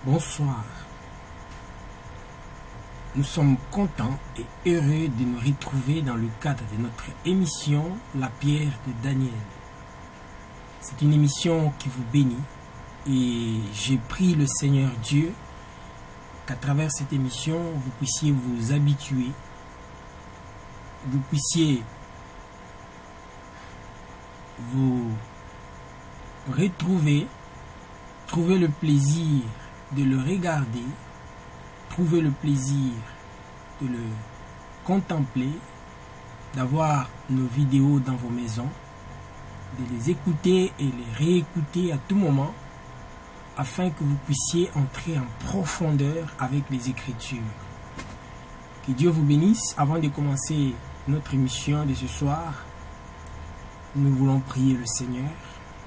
Bonsoir. Nous sommes contents et heureux de nous retrouver dans le cadre de notre émission La Pierre de Daniel. C'est une émission qui vous bénit et j'ai prié le Seigneur Dieu qu'à travers cette émission, vous puissiez vous habituer, vous puissiez vous retrouver, trouver le plaisir de le regarder, trouver le plaisir de le contempler, d'avoir nos vidéos dans vos maisons, de les écouter et les réécouter à tout moment, afin que vous puissiez entrer en profondeur avec les Écritures. Que Dieu vous bénisse. Avant de commencer notre émission de ce soir, nous voulons prier le Seigneur.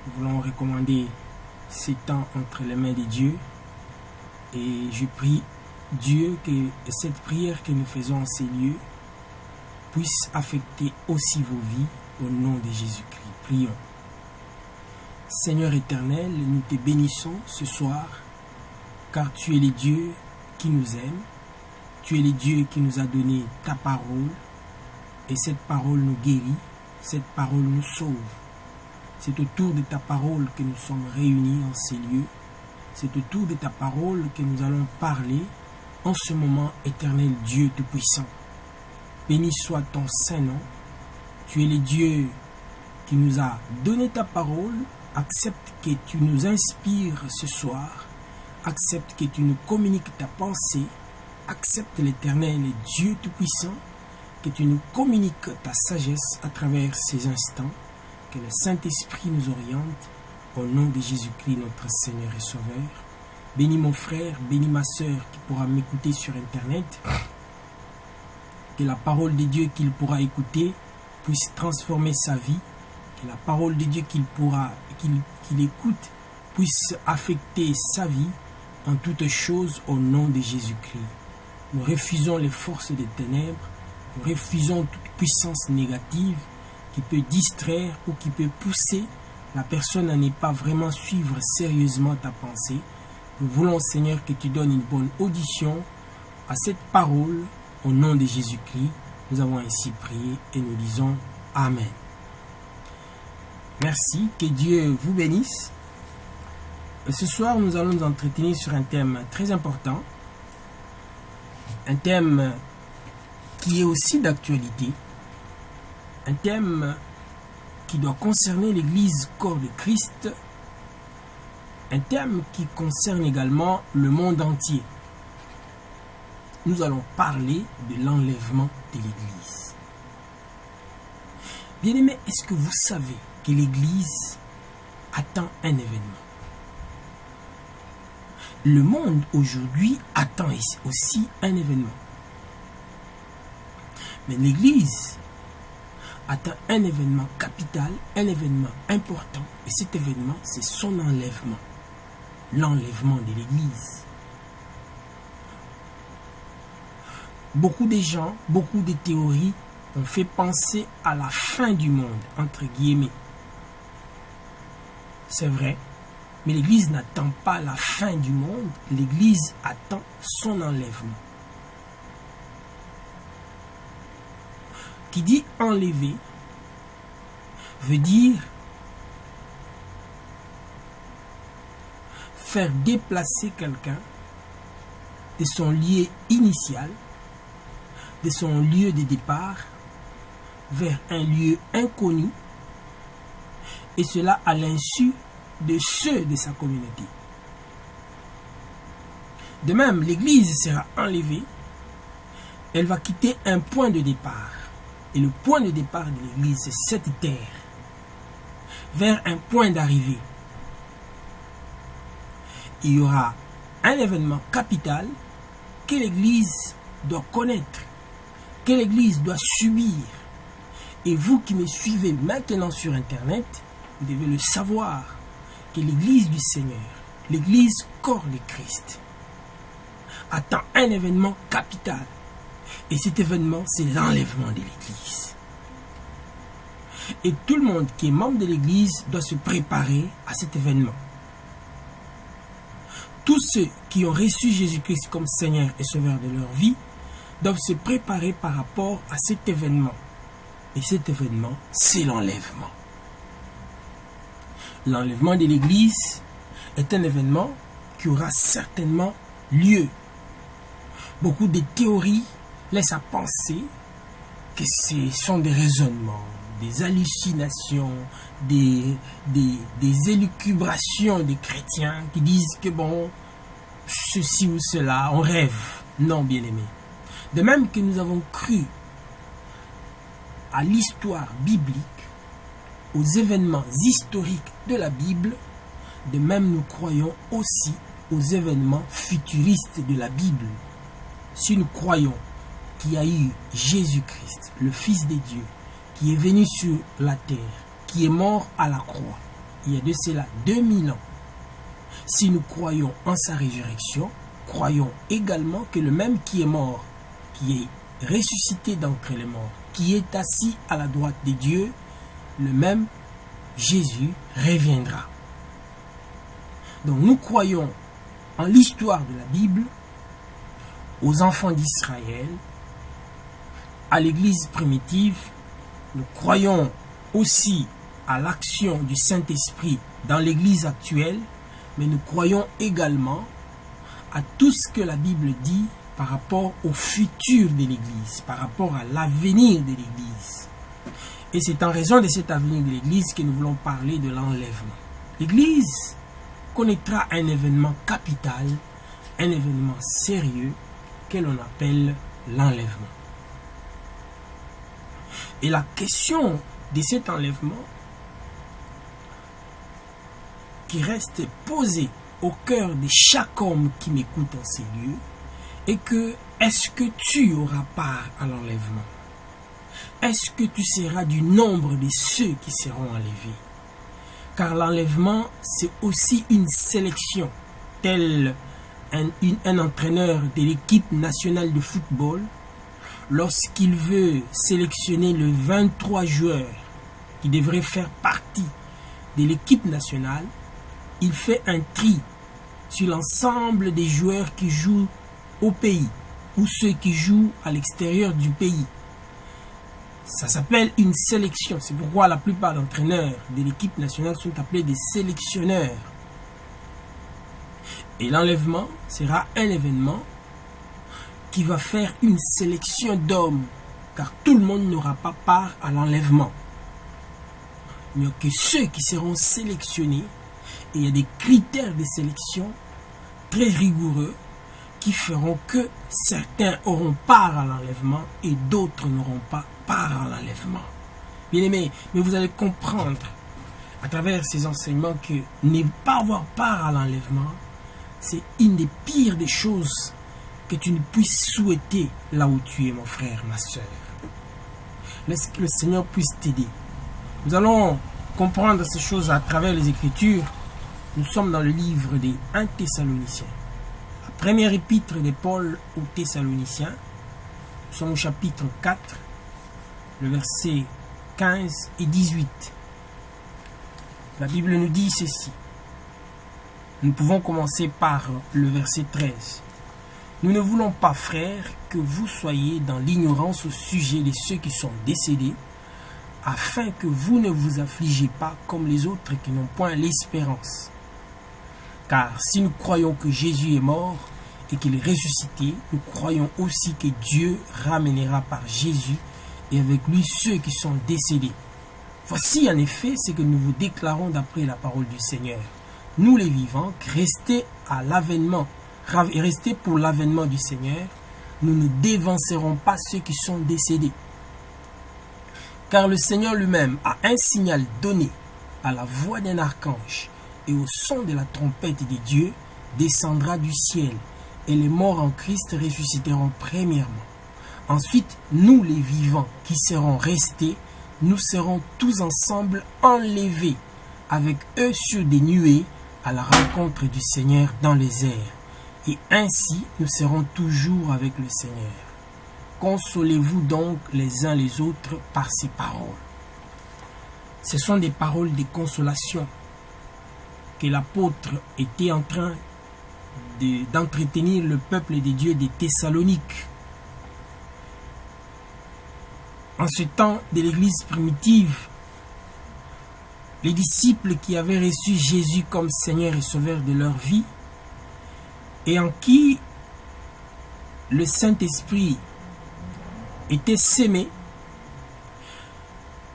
Nous voulons recommander ces temps entre les mains de Dieu. Et je prie Dieu que cette prière que nous faisons en ces lieux puisse affecter aussi vos vies au nom de Jésus-Christ. Prions. Seigneur éternel, nous te bénissons ce soir car tu es le Dieu qui nous aime. Tu es le Dieu qui nous a donné ta parole et cette parole nous guérit, cette parole nous sauve. C'est autour de ta parole que nous sommes réunis en ces lieux. C'est autour de ta parole que nous allons parler en ce moment, éternel Dieu Tout-Puissant. Béni soit ton Saint-Nom. Tu es le Dieu qui nous a donné ta parole. Accepte que tu nous inspires ce soir. Accepte que tu nous communiques ta pensée. Accepte l'éternel Dieu Tout-Puissant, que tu nous communiques ta sagesse à travers ces instants. Que le Saint-Esprit nous oriente. Au nom de Jésus-Christ, notre Seigneur et Sauveur. Bénis mon frère, bénis ma soeur qui pourra m'écouter sur Internet. Que la parole de Dieu qu'il pourra écouter puisse transformer sa vie. Que la parole de Dieu qu'il écoute puisse affecter sa vie en toutes choses au nom de Jésus-Christ. Nous refusons les forces des ténèbres. Nous refusons toute puissance négative qui peut distraire ou qui peut pousser la personne à ne pas vraiment suivre sérieusement ta pensée. Nous voulons, Seigneur, que tu donnes une bonne audition à cette parole. Au nom de Jésus-Christ, nous avons ainsi prié et nous disons Amen. Merci, que Dieu vous bénisse. Ce soir, nous allons nous entretenir sur un thème très important. Un thème qui est aussi d'actualité. Un thème qui doit concerner l'Église corps de Christ, un thème qui concerne également le monde entier. Nous allons parler de l'enlèvement de l'Église. Bien-aimés, est-ce que vous savez que l'Église attend un événement? Le monde aujourd'hui attend aussi un événement. Mais l'Église attend un événement capital, un événement important. Et cet événement, c'est son enlèvement. L'enlèvement de l'Église. Beaucoup de gens, beaucoup de théories ont fait penser à la fin du monde, entre guillemets. C'est vrai, mais l'Église n'attend pas la fin du monde. L'Église attend son enlèvement. Qui dit enlever veut dire faire déplacer quelqu'un de son lieu initial, de son lieu de départ, vers un lieu inconnu, et cela à l'insu de ceux de sa communauté. De même, l'Église sera enlevée, elle va quitter un point de départ. Et le point de départ de l'Église, c'est cette terre, vers un point d'arrivée. Il y aura un événement capital que l'Église doit connaître, que l'Église doit subir. Et vous qui me suivez maintenant sur Internet, vous devez le savoir, que l'Église du Seigneur, l'Église corps de Christ, attend un événement capital. Et cet événement, c'est l'enlèvement de l'Église. Et tout le monde qui est membre de l'Église doit se préparer à cet événement. tous ceux qui ont reçu Jésus-Christ comme Seigneur et Sauveur de leur vie doivent se préparer par rapport à cet événement. Et cet événement, c'est l'enlèvement. L'enlèvement de l'Église est un événement qui aura certainement lieu. Beaucoup de théories laissent à penser que ce sont des raisonnements, des hallucinations, des élucubrations des chrétiens qui disent que bon, ceci ou cela, on rêve. Non, bien-aimé. De même que nous avons cru à l'histoire biblique, aux événements historiques de la Bible, de même nous croyons aussi aux événements futuristes de la Bible. Si nous croyons qu'il y a eu Jésus-Christ, le Fils de Dieu, qui est venu sur la terre, qui est mort à la croix, il y a de cela 2000 ans. Si nous croyons en sa résurrection, croyons également que le même qui est mort, qui est ressuscité d'entre les morts, qui est assis à la droite de Dieu, le même Jésus reviendra. Donc nous croyons en l'histoire de la Bible, aux enfants d'Israël, à l'Église primitive. Nous croyons aussi à l'action du Saint-Esprit dans l'Église actuelle, mais nous croyons également à tout ce que la Bible dit par rapport au futur de l'Église, par rapport à l'avenir de l'Église. Et c'est en raison de cet avenir de l'Église que nous voulons parler de l'enlèvement. L'Église connaîtra un événement capital, un événement sérieux que l'on appelle l'enlèvement. Et la question de cet enlèvement qui reste posée au cœur de chaque homme qui m'écoute en ces lieux est que est-ce que tu auras part à l'enlèvement? Est-ce que tu seras du nombre de ceux qui seront enlevés? Car l'enlèvement, c'est aussi une sélection, tel un entraîneur de l'équipe nationale de football, lorsqu'il veut sélectionner le 23 joueurs qui devraient faire partie de l'équipe nationale, il fait un tri sur l'ensemble des joueurs qui jouent au pays ou ceux qui jouent à l'extérieur du pays. Ça s'appelle une sélection. C'est pourquoi la plupart d'entraîneurs de l'équipe nationale sont appelés des sélectionneurs. Et l'enlèvement sera un événement qui va faire une sélection d'hommes, car tout le monde n'aura pas part à l'enlèvement. Il n'y a que ceux qui seront sélectionnés, et il y a des critères de sélection très rigoureux qui feront que certains auront part à l'enlèvement et d'autres n'auront pas part à l'enlèvement. Bien aimé, mais vous allez comprendre à travers ces enseignements que ne pas avoir part à l'enlèvement, c'est une des pires des choses que tu ne puisses souhaiter là où tu es, mon frère, ma soeur. Laisse que le Seigneur puisse t'aider. Nous allons comprendre ces choses à travers les Écritures. Nous sommes dans le livre des 1 Thessaloniciens. La première épître de Paul aux Thessaloniciens. Nous sommes au chapitre 4, le verset 15 et 18. La Bible nous dit ceci. Nous pouvons commencer par le verset 13. Nous ne voulons pas, frères, que vous soyez dans l'ignorance au sujet de ceux qui sont décédés, afin que vous ne vous affligez pas comme les autres qui n'ont point l'espérance. Car si nous croyons que Jésus est mort et qu'il est ressuscité, nous croyons aussi que Dieu ramènera par Jésus et avec lui ceux qui sont décédés. Voici en effet ce que nous vous déclarons d'après la parole du Seigneur. Nous les vivants, restés à l'avènement, et restés pour l'avènement du Seigneur, nous ne dévancerons pas ceux qui sont décédés. Car le Seigneur lui-même a un signal donné à la voix d'un archange et au son de la trompette de Dieu descendra du ciel et les morts en Christ ressusciteront premièrement. Ensuite, nous les vivants qui serons restés, nous serons tous ensemble enlevés avec eux sur des nuées à la rencontre du Seigneur dans les airs. Et ainsi, nous serons toujours avec le Seigneur. Consolez-vous donc les uns les autres par ces paroles. Ce sont des paroles de consolation que l'apôtre était en train d'entretenir le peuple de Dieu des Thessaloniques. En ce temps de l'Église primitive, les disciples qui avaient reçu Jésus comme Seigneur et Sauveur de leur vie, et en qui le Saint-Esprit était sémé,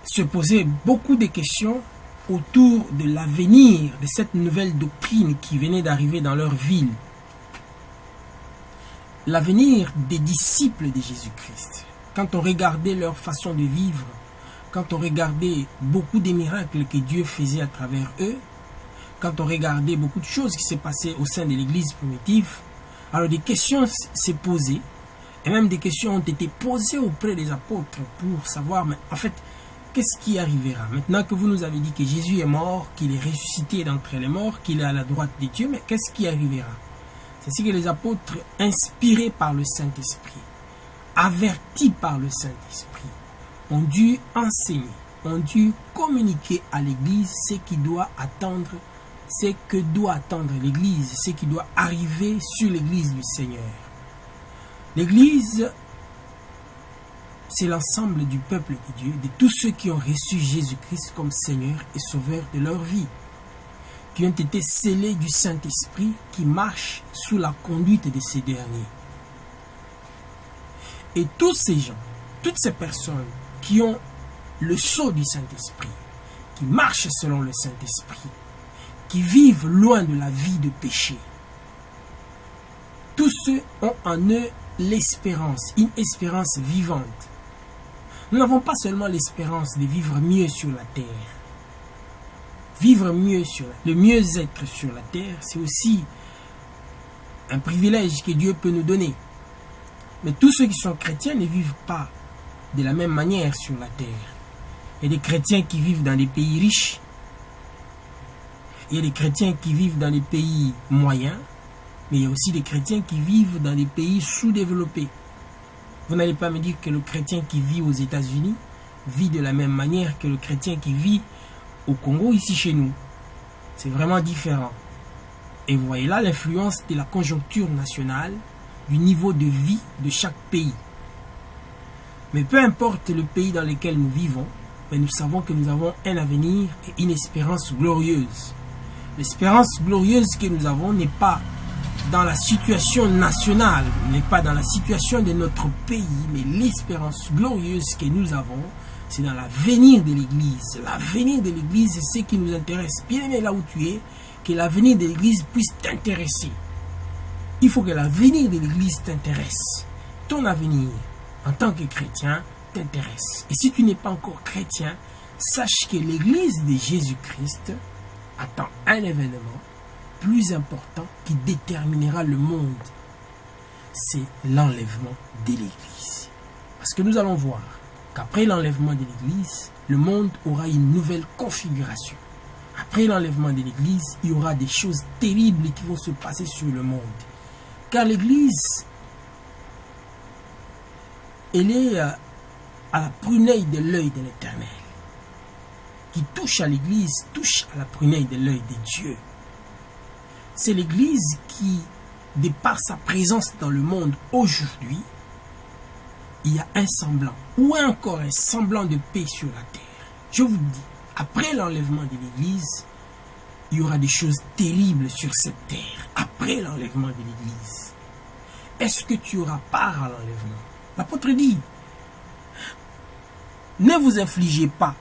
se posaient beaucoup de questions autour de l'avenir de cette nouvelle doctrine qui venait d'arriver dans leur ville. L'avenir des disciples de Jésus-Christ. Quand on regardait leur façon de vivre, quand on regardait beaucoup des miracles que Dieu faisait à travers eux, quand on regardait beaucoup de choses qui se passaient au sein de l'Église primitive, alors des questions s'est posées, et même des questions ont été posées auprès des apôtres pour savoir, mais en fait, qu'est-ce qui arrivera? Maintenant que vous nous avez dit que Jésus est mort, qu'il est ressuscité d'entre les morts, qu'il est à la droite de Dieu, mais qu'est-ce qui arrivera? C'est ce que les apôtres, inspirés par le Saint-Esprit, avertis par le Saint-Esprit, ont dû enseigner, ont dû communiquer à l'Église ce qui doit attendre, ce que doit attendre l'Église, ce qui doit arriver sur l'Église du Seigneur. L'Église, c'est l'ensemble du peuple de Dieu, de tous ceux qui ont reçu Jésus-Christ comme Seigneur et Sauveur de leur vie, qui ont été scellés du Saint-Esprit, qui marchent sous la conduite de ces derniers. Et tous ces gens, toutes ces personnes qui ont le sceau du Saint-Esprit, qui marchent selon le Saint-Esprit, qui vivent loin de la vie de péché, tous ceux ont en eux l'espérance, une espérance vivante. Nous n'avons pas seulement l'espérance de vivre mieux sur la terre. Vivre mieux le mieux-être sur la terre, c'est aussi un privilège que Dieu peut nous donner. Mais tous ceux qui sont chrétiens ne vivent pas de la même manière sur la terre. Il y a des chrétiens qui vivent dans des pays riches. Il y a des chrétiens qui vivent dans des pays moyens. Mais il y a aussi des chrétiens qui vivent dans des pays sous-développés. Vous n'allez pas me dire que le chrétien qui vit aux États-Unis vit de la même manière que le chrétien qui vit au Congo, ici chez nous. C'est vraiment différent. Et vous voyez là l'influence de la conjoncture nationale, du niveau de vie de chaque pays. Mais peu importe le pays dans lequel nous vivons, mais nous savons que nous avons un avenir et une espérance glorieuse. L'espérance glorieuse que nous avons n'est pas dans la situation nationale, n'est pas dans la situation de notre pays, mais l'espérance glorieuse que nous avons, c'est dans l'avenir de l'Église. L'avenir de l'Église, c'est ce qui nous intéresse. Bien aimé là où tu es, que l'avenir de l'Église puisse t'intéresser. Il faut que l'avenir de l'Église t'intéresse. Ton avenir, en tant que chrétien, t'intéresse. Et si tu n'es pas encore chrétien, sache que l'Église de Jésus-Christ attend un événement plus important qui déterminera le monde. C'est l'enlèvement de l'Église. Parce que nous allons voir qu'après l'enlèvement de l'Église, le monde aura une nouvelle configuration. Après l'enlèvement de l'Église, il y aura des choses terribles qui vont se passer sur le monde. Car l'Église, elle est à la prunelle de l'œil de l'Éternel. Qui touche à l'Église, touche à la prunelle de l'œil de Dieu. C'est l'Église qui, de par sa présence dans le monde aujourd'hui, il y a un semblant, ou encore un semblant de paix sur la terre. Je vous dis, après l'enlèvement de l'Église, il y aura des choses terribles sur cette terre. Après l'enlèvement de l'Église, est-ce que tu auras part à l'enlèvement? L'apôtre dit, ne vous infligez pas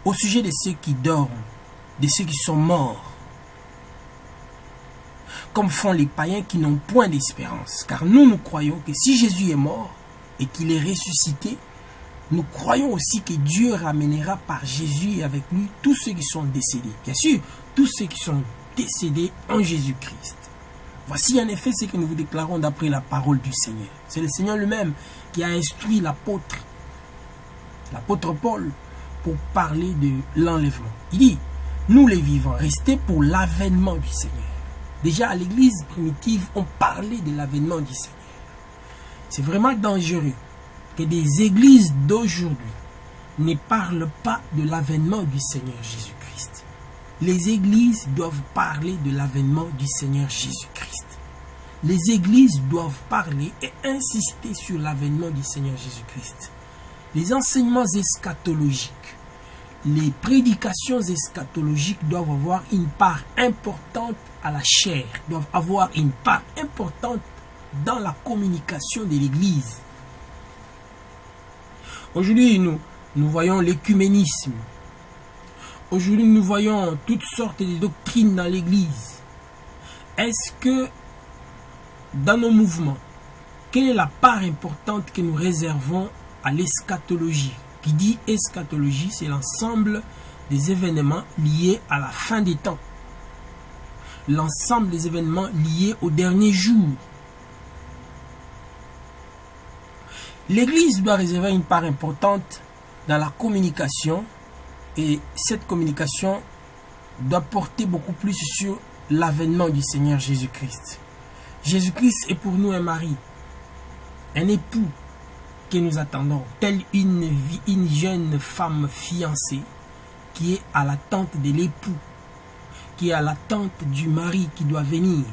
au sujet de ceux qui dorment, de ceux qui sont morts, comme font les païens qui n'ont point d'espérance. Car nous croyons que si Jésus est mort et qu'il est ressuscité, nous croyons aussi que Dieu ramènera par Jésus et avec lui tous ceux qui sont décédés. Bien sûr, tous ceux qui sont décédés en Jésus-Christ. Voici en effet ce que nous vous déclarons d'après la parole du Seigneur. C'est le Seigneur lui-même qui a instruit l'apôtre Paul, pour parler de l'enlèvement. Il dit, nous les vivants, restez pour l'avènement du Seigneur. Déjà à l'église primitive, on parlait de l'avènement du Seigneur. C'est vraiment dangereux que des églises d'aujourd'hui ne parlent pas de l'avènement du Seigneur Jésus-Christ. Les églises doivent parler de l'avènement du Seigneur Jésus-Christ. les églises doivent parler et insister sur l'avènement du Seigneur Jésus-Christ. Les enseignements eschatologiques, les prédications eschatologiques doivent avoir une part importante à la chair, doivent avoir une part importante dans la communication de l'Église. Aujourd'hui, nous voyons l'écuménisme. Aujourd'hui, nous voyons toutes sortes de doctrines dans l'Église. Est-ce que dans nos mouvements, quelle est la part importante que nous réservons à l'eschatologie? Qui dit eschatologie, c'est l'ensemble des événements liés à la fin des temps. L'ensemble des événements liés au dernier jour. L'Église doit réserver une part importante dans la communication et cette communication doit porter beaucoup plus sur l'avènement du Seigneur Jésus-Christ. Jésus-Christ est pour nous un mari, un époux que nous attendons, telle une jeune femme fiancée qui est à l'attente de l'époux, qui est à l'attente du mari qui doit venir.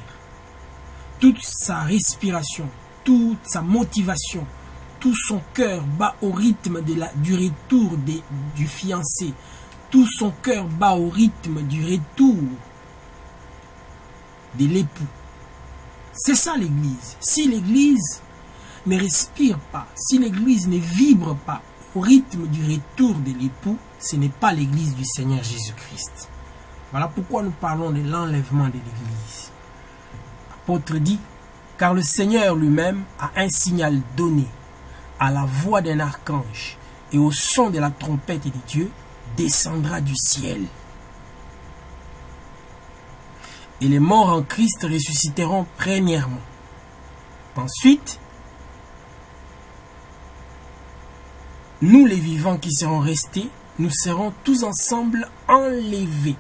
Toute sa respiration, toute sa motivation, tout son cœur bat au rythme du retour du fiancé. Tout son cœur bat au rythme du retour de l'époux. C'est ça l'Église. Si l'Église ne respire pas, si l'Église ne vibre pas au rythme du retour de l'époux, ce n'est pas l'Église du Seigneur Jésus-Christ. Voilà pourquoi nous parlons de l'enlèvement de l'Église. L'apôtre dit, car le Seigneur lui-même a un signal donné à la voix d'un archange et au son de la trompette de Dieu, descendra du ciel. Et les morts en Christ ressusciteront premièrement. Ensuite, nous les vivants qui serons restés, nous serons tous ensemble enlevés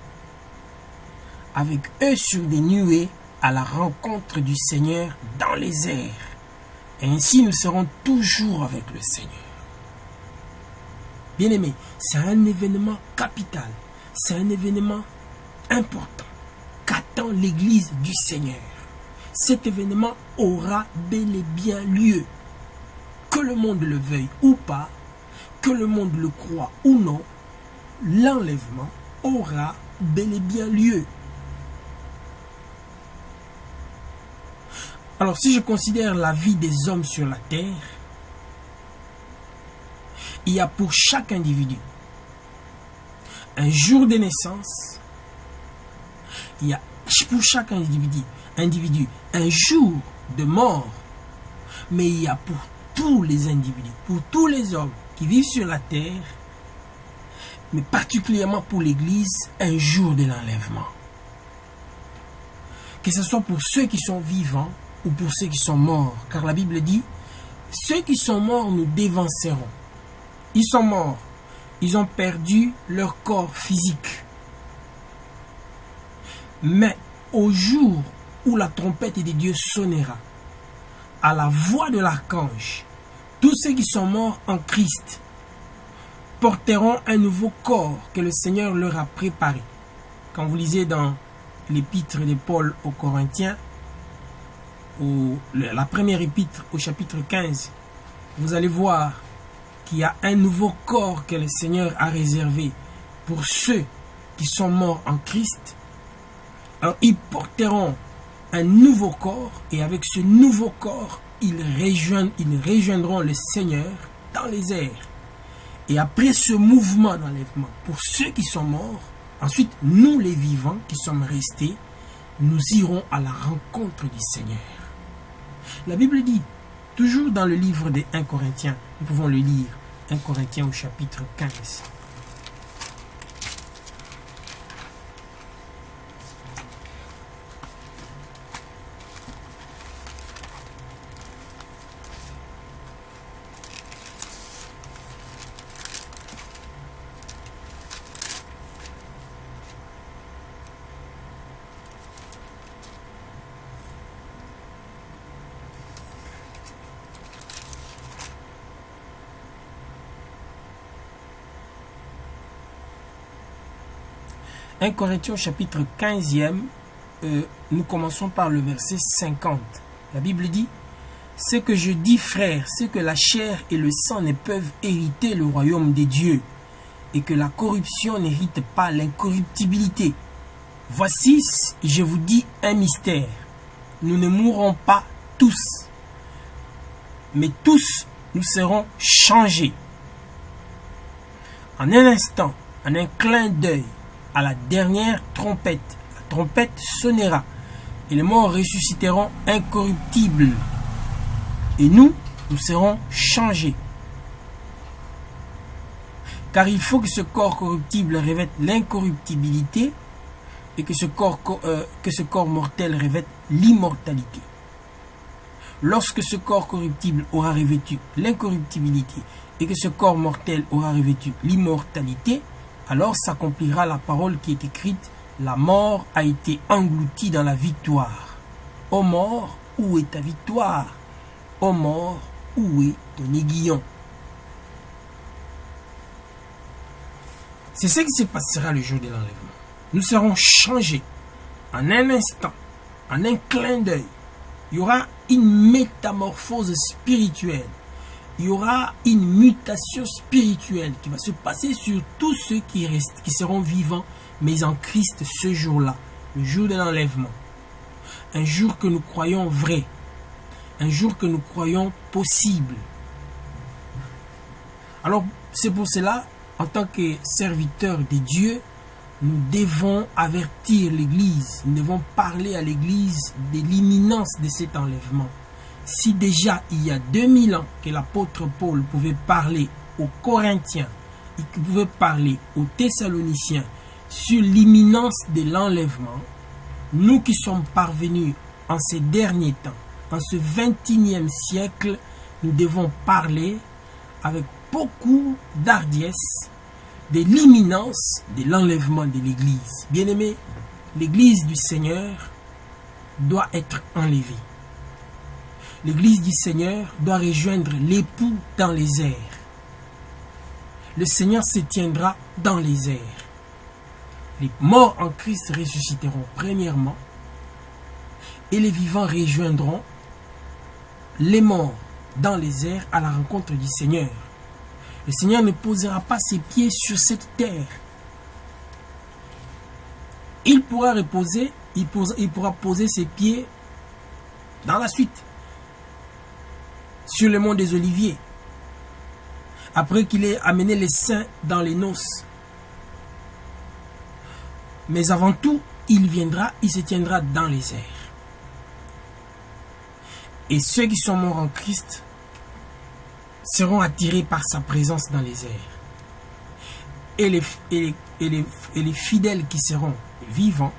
avec eux sur des nuées à la rencontre du Seigneur dans les airs. Et ainsi nous serons toujours avec le Seigneur. Bien-aimés, c'est un événement capital, c'est un événement important qu'attend l'Église du Seigneur. Cet événement aura bel et bien lieu. Que le monde le veuille ou pas, que le monde le croit ou non, l'enlèvement aura bel et bien lieu. Alors si je considère la vie des hommes sur la terre, il y a pour chaque individu un jour de naissance, il y a pour chaque individu un jour de mort, mais il y a pour tous les individus, pour tous les hommes qui vivent sur la terre, mais particulièrement pour l'Église, un jour de l'enlèvement. Que ce soit pour ceux qui sont vivants ou pour ceux qui sont morts, car la Bible dit, ceux qui sont morts nous dévanceront. Ils sont morts, ils ont perdu leur corps physique. Mais au jour où la trompette de Dieu sonnera, à la voix de l'archange, tous ceux qui sont morts en Christ porteront un nouveau corps que le Seigneur leur a préparé. Quand vous lisez dans l'épître de Paul aux Corinthiens, la première épître au chapitre 15, vous allez voir qu'il y a un nouveau corps que le Seigneur a réservé pour ceux qui sont morts en Christ. Alors ils porteront un nouveau corps et avec ce nouveau corps, ils rejoindront le Seigneur dans les airs. Et après ce mouvement d'enlèvement, pour ceux qui sont morts, ensuite nous les vivants qui sommes restés, nous irons à la rencontre du Seigneur. La Bible dit, toujours dans le livre des 1 Corinthiens, nous pouvons le lire, 1 Corinthiens au chapitre 15. 1 Corinthiens chapitre 15e, nous commençons par le verset 50. La Bible dit, ce que je dis, frères, c'est que la chair et le sang ne peuvent hériter le royaume des dieux, et que la corruption n'hérite pas l'incorruptibilité. Voici, je vous dis un mystère. Nous ne mourrons pas tous, mais tous nous serons changés. En un instant, en un clin d'œil, à la dernière trompette, la trompette sonnera, et les morts ressusciteront incorruptibles, et nous serons changés. Car il faut que ce corps corruptible revête l'incorruptibilité, et que ce corps mortel revête l'immortalité. Lorsque ce corps corruptible aura revêtu l'incorruptibilité et que ce corps mortel aura revêtu l'immortalité, alors s'accomplira la parole qui est écrite, la mort a été engloutie dans la victoire. Ô mort, où est ta victoire? Ô mort, où est ton aiguillon? C'est ce qui se passera le jour de l'enlèvement. Nous serons changés en un instant, en un clin d'œil. Il y aura une métamorphose spirituelle. Il y aura une mutation spirituelle qui va se passer sur tous ceux qui restent, qui seront vivants, mais en Christ ce jour-là, le jour de l'enlèvement. Un jour que nous croyons vrai, un jour que nous croyons possible. Alors, c'est pour cela, en tant que serviteurs de Dieu, nous devons avertir l'Église, nous devons parler à l'Église de l'imminence de cet enlèvement. Si déjà il y a 2000 ans que l'apôtre Paul pouvait parler aux Corinthiens et qu'il pouvait parler aux Thessaloniciens sur l'imminence de l'enlèvement, nous qui sommes parvenus en ces derniers temps, en ce 21e siècle, nous devons parler avec beaucoup d'hardiesse de l'imminence de l'enlèvement de l'Église. Bien-aimés, l'Église du Seigneur doit être enlevée. L'Église du Seigneur doit rejoindre l'époux dans les airs. Le Seigneur se tiendra dans les airs. Les morts en Christ ressusciteront premièrement et les vivants rejoindront les morts dans les airs à la rencontre du Seigneur. Le Seigneur ne posera pas ses pieds sur cette terre. Il pourra reposer, il pourra poser ses pieds dans la suite, sur le mont des Oliviers, après qu'il ait amené les saints dans les noces. Mais avant tout, il viendra, il se tiendra dans les airs. Et ceux qui sont morts en Christ seront attirés par sa présence dans les airs. Et les fidèles qui seront vivants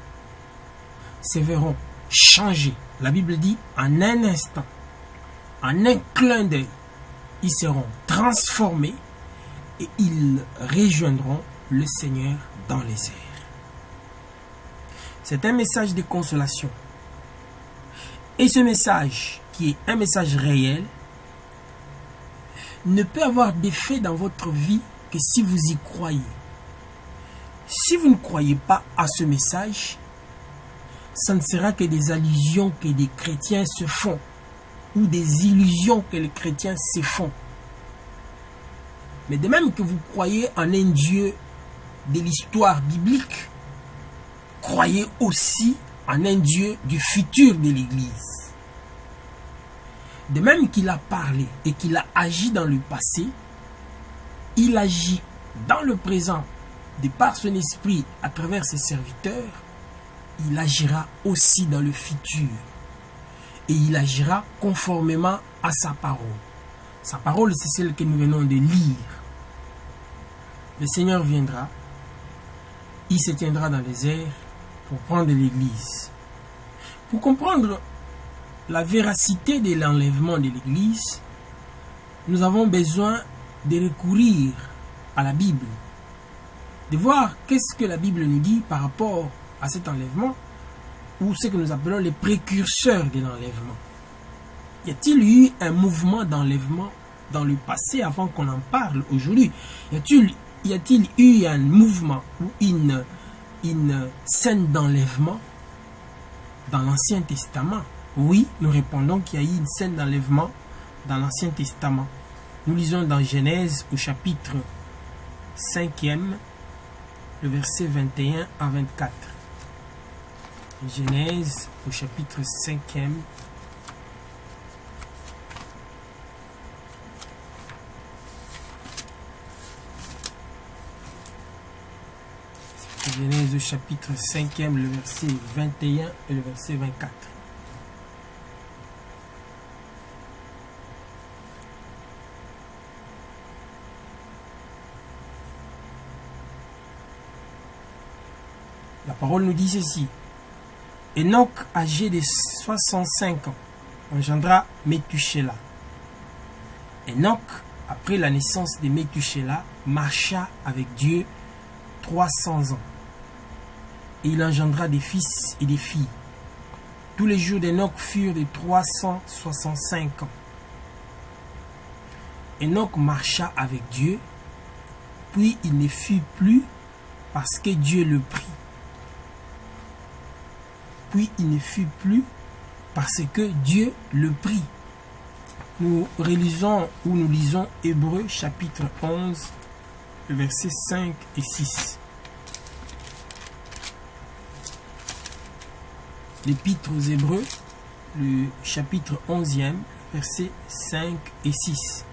se verront changer. La Bible dit, en un instant, en un clin d'œil, ils seront transformés et ils rejoindront le Seigneur dans les airs. C'est un message de consolation. Et ce message, qui est un message réel, ne peut avoir d'effet dans votre vie que si vous y croyez. Si vous ne croyez pas à ce message, ça ne sera que des allusions que des chrétiens se font ou des illusions que les chrétiens se font. Mais de même que vous croyez en un Dieu de l'histoire biblique, croyez aussi en un Dieu du futur de l'Église. De même qu'il a parlé et qu'il a agi dans le passé, il agit dans le présent de par son esprit à travers ses serviteurs, il agira aussi dans le futur. Et il agira conformément à sa parole. Sa parole, c'est celle que nous venons de lire. Le Seigneur viendra, il se tiendra dans les airs pour prendre l'Église. Pour comprendre la véracité de l'enlèvement de l'Église, nous avons besoin de recourir à la Bible, de voir qu'est-ce que la Bible nous dit par rapport à cet enlèvement, ou ce que nous appelons les précurseurs de l'enlèvement. Y a-t-il eu un mouvement d'enlèvement dans le passé avant qu'on en parle aujourd'hui? Y a-t-il eu un mouvement ou une scène d'enlèvement dans l'Ancien Testament? Oui, nous répondons qu'il y a eu une scène d'enlèvement dans l'Ancien Testament. Nous lisons dans Genèse au chapitre 5e, le verset 21 à 24. Genèse au chapitre 5e. Genèse au chapitre 5e, le verset 21 et le verset 24. La parole nous dit ceci. Enoch, âgé de 65 ans, engendra Méthusélah. Enoch, après la naissance de Méthusélah, marcha avec Dieu 300 ans. Et il engendra des fils et des filles. Tous les jours d'Enoch furent de 365 ans. Enoch marcha avec Dieu, puis il ne fut plus parce que Dieu le prit. Puis il ne fut plus parce que Dieu le prit. Nous relisons ou nous lisons Hébreux chapitre 11, versets 5 et 6. L'Épître aux Hébreux, le chapitre 11e, versets 5 et 6.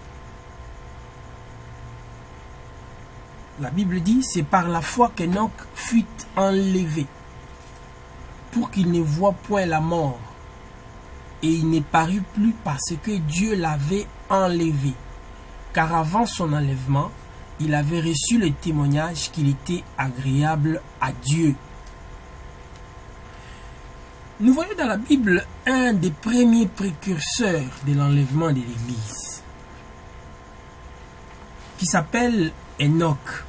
La Bible dit, c'est par la foi qu'Enoch fut enlevé, pour qu'il ne voie point la mort. Et il ne parut plus parce que Dieu l'avait enlevé. Car avant son enlèvement, il avait reçu le témoignage qu'il était agréable à Dieu. Nous voyons dans la Bible un des premiers précurseurs de l'enlèvement de l'Église, qui s'appelle Enoch.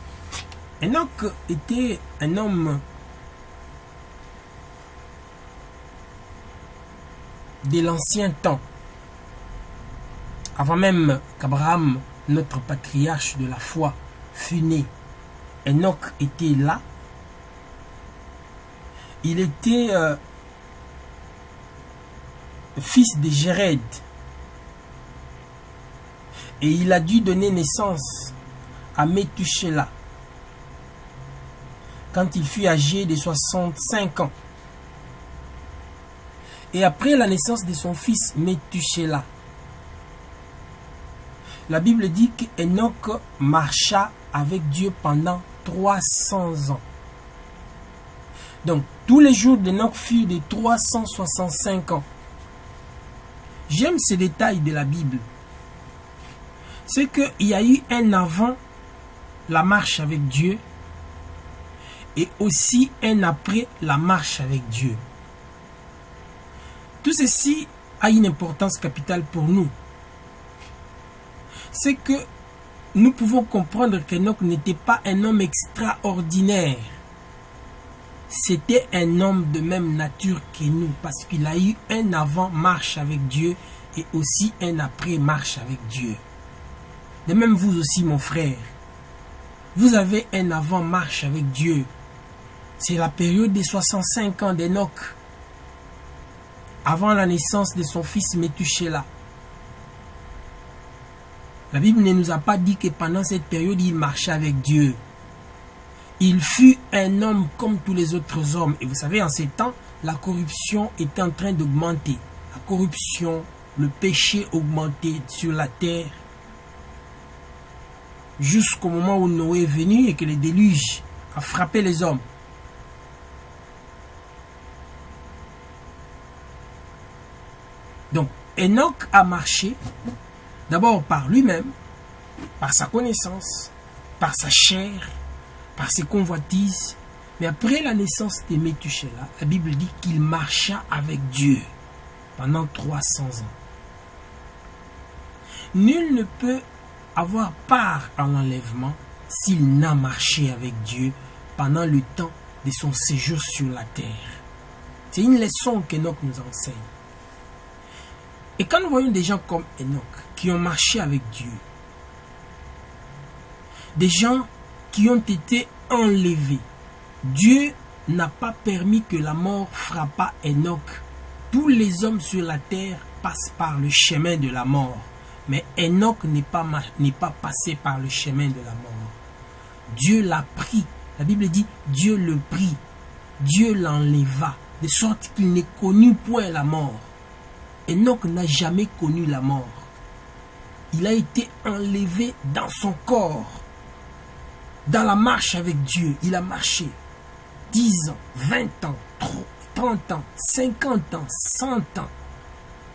Enoch était un homme de l'ancien temps, avant même qu'Abraham, notre patriarche de la foi, fût né. Enoch était là. Il était fils de Jéred, et il a dû donner naissance à Méthusélah quand il fut âgé de 65 ans. Et après la naissance de son fils Méthusélah, la Bible dit qu'Enoch marcha avec Dieu pendant 300 ans. Donc, tous les jours d'Enoch furent de 365 ans. J'aime ces détails de la Bible. C'est qu'il y a eu un avant la marche avec Dieu et aussi un après la marche avec Dieu. Tout ceci a une importance capitale pour nous. C'est que nous pouvons comprendre qu'Enoch n'était pas un homme extraordinaire. C'était un homme de même nature que nous, parce qu'il a eu un avant marche avec Dieu et aussi un après marche avec Dieu. De même vous aussi, mon frère, vous avez un avant marche avec Dieu. C'est la période des 65 ans d'Enoch, avant la naissance de son fils Méthusélah. La Bible ne nous a pas dit que pendant cette période, il marchait avec Dieu. Il fut un homme comme tous les autres hommes. Et vous savez, en ces temps, la corruption était en train d'augmenter. La corruption, le péché augmentait sur la terre. Jusqu'au moment où Noé est venu et que le déluge a frappé les hommes. Donc, Enoch a marché d'abord par lui-même, par sa connaissance, par sa chair, par ses convoitises. Mais après la naissance de Méthusélah, la Bible dit qu'il marcha avec Dieu pendant 300 ans. Nul ne peut avoir part à l'enlèvement s'il n'a marché avec Dieu pendant le temps de son séjour sur la terre. C'est une leçon qu'Enoch nous enseigne. Et quand nous voyons des gens comme Enoch qui ont marché avec Dieu, des gens qui ont été enlevés, Dieu n'a pas permis que la mort frappât Enoch tous les hommes sur la terre passent par le chemin de la mort. Mais Enoch n'est pas passé par le chemin de la mort. Dieu l'a pris. La Bible dit, Dieu le prit. Dieu l'enleva, de sorte qu'il n'est connu point la mort. Enoch n'a jamais connu la mort. Il a été enlevé dans son corps. Dans la marche avec Dieu, il a marché 10 ans, 20 ans, 30 ans, 50 ans, 100 ans,